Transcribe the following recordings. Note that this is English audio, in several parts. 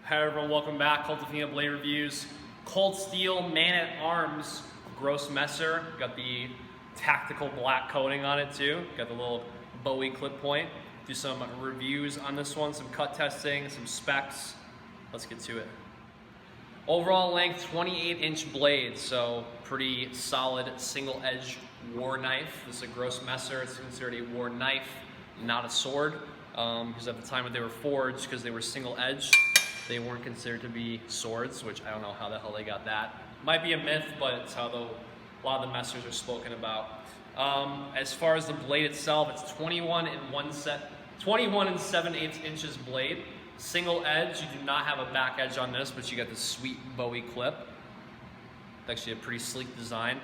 Hi everyone, welcome back. Kult of Athena Blade Reviews. Cold Steel Man-at-Arms Gross Messer. Got the tactical black coating on it too. Got the little Bowie clip point. Do some reviews on this one, some cut testing, some specs. Let's get to it. Overall length, 28-inch blade, so pretty solid single-edged war knife. This is a Gross Messer. It's considered a war knife, not a sword, because at the time when they were forged, because they were single-edged, they weren't considered to be swords, which I don't know how the hell they got that. Might be a myth, but it's how a lot of the Messers are spoken about. As far as the blade itself, it's 21 and 7/8 inches blade. Single edge. You do not have a back edge on this, but you got this sweet Bowie clip. It's actually a pretty sleek design.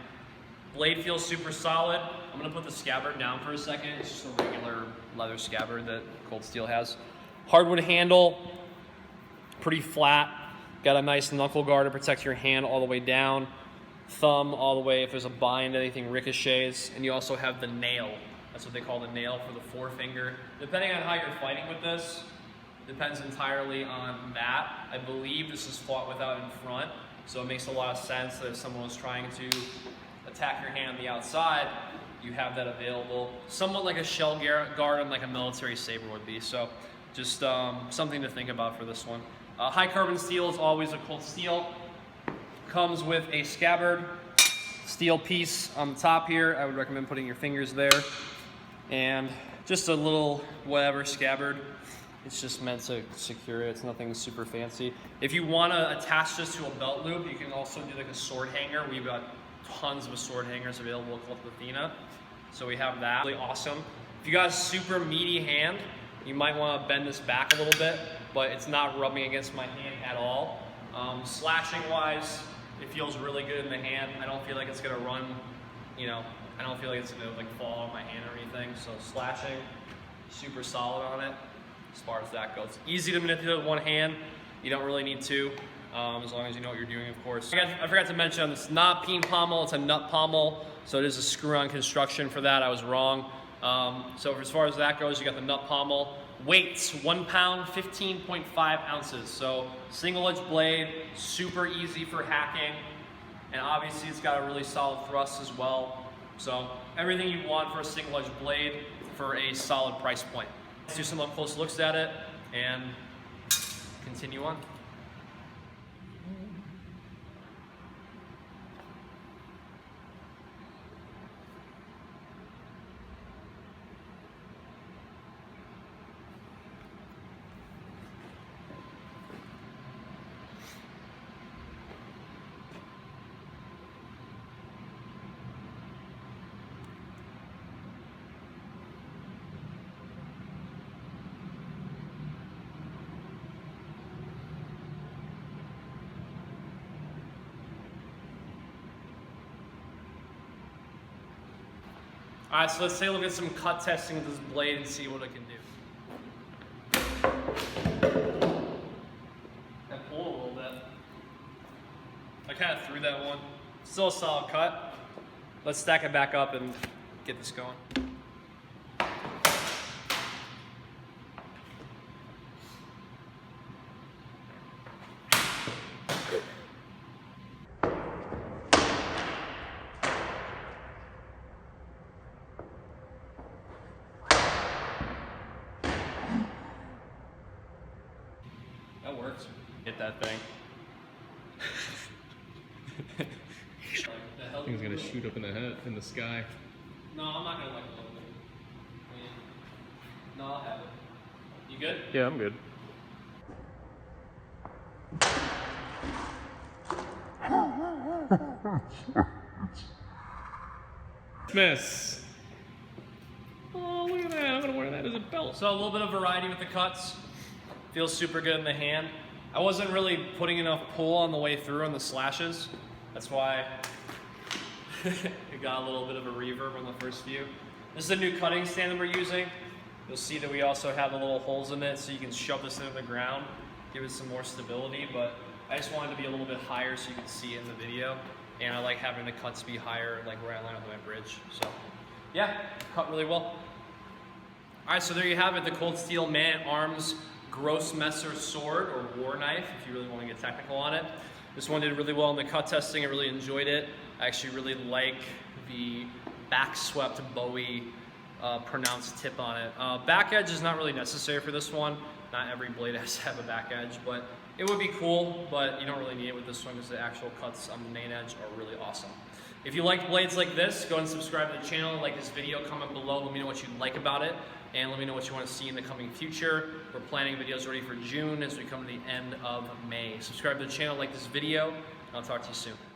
Blade feels super solid. I'm gonna put the scabbard down for a second. It's just a regular leather scabbard that Cold Steel has. Hardwood handle. Pretty flat, got a nice knuckle guard to protect your hand all the way down, thumb all the way if there's a bind, anything ricochets, and you also have the nail. That's what they call the nail for the forefinger. Depending on how you're fighting with this, depends entirely on that. I believe this is fought without in front, so it makes a lot of sense that if someone was trying to attack your hand on the outside, you have that available. Somewhat like a shell guard and like a military saber would be, so just something to think about for this one. High carbon steel is always a Cold Steel. Comes with a scabbard, steel piece on the top here. I would recommend putting your fingers there. And just a little whatever scabbard. It's just meant to secure it. It's nothing super fancy. If you want to attach this to a belt loop, you can also do like a sword hanger. We've got tons of sword hangers available at Kult of Athena. So we have that. Really awesome. If you got a super meaty hand, you might want to bend this back a little bit, but it's not rubbing against my hand at all. Slashing wise, it feels really good in the hand. I don't feel like it's gonna run, I don't feel like it's gonna like fall on my hand or anything. So slashing, super solid on it as far as that goes. Easy to manipulate with one hand. You don't really need two, as long as you know what you're doing, of course. I forgot to mention, it's not peen pommel, it's a nut pommel. So it is a screw-on construction for that. I was wrong. So as far as that goes, you got the nut pommel. Weights, 1 pound, 15.5 ounces. So single edge blade, super easy for hacking. And obviously it's got a really solid thrust as well. So everything you want for a single edge blade for a solid price point. Let's do some up close looks at it and continue on. All right, so let's take a look at some cut testing with this blade and see what it can do. I pulled a little bit. I kind of threw that one. Still a solid cut. Let's stack it back up and get this going. That works. Hit that thing. I think it's gonna shoot up in the head, in the sky. No, I'm not gonna like it a little bit. No, I'll have it. You good? Yeah, I'm good. Miss. Oh, look at that. I'm gonna wear that as a belt. So a little bit of variety with the cuts. Feels super good in the hand. I wasn't really putting enough pull on the way through on the slashes. That's why it got a little bit of a reverb on the first few. This is a new cutting stand that we're using. You'll see that we also have the little holes in it so you can shove this into the ground, give it some more stability, but I just wanted to be a little bit higher so you can see it in the video. And I like having the cuts be higher, like where I line up with my bridge. So yeah, cut really well. All right, so there you have it, the Cold Steel Man-at-Arms Grossmesser sword or war knife, if you really want to get technical on it. This one did really well in the cut testing. I really enjoyed it. I actually really like the back swept Bowie pronounced tip on it. Back edge is not really necessary for this one. Not every blade has to have a back edge, but it would be cool, but you don't really need it with this one because the actual cuts on the main edge are really awesome. If you like blades like this, go and subscribe to the channel, like this video, comment below, let me know what you like about it, and let me know what you want to see in the coming future. We're planning videos ready for June as we come to the end of May. Subscribe to the channel, like this video, and I'll talk to you soon.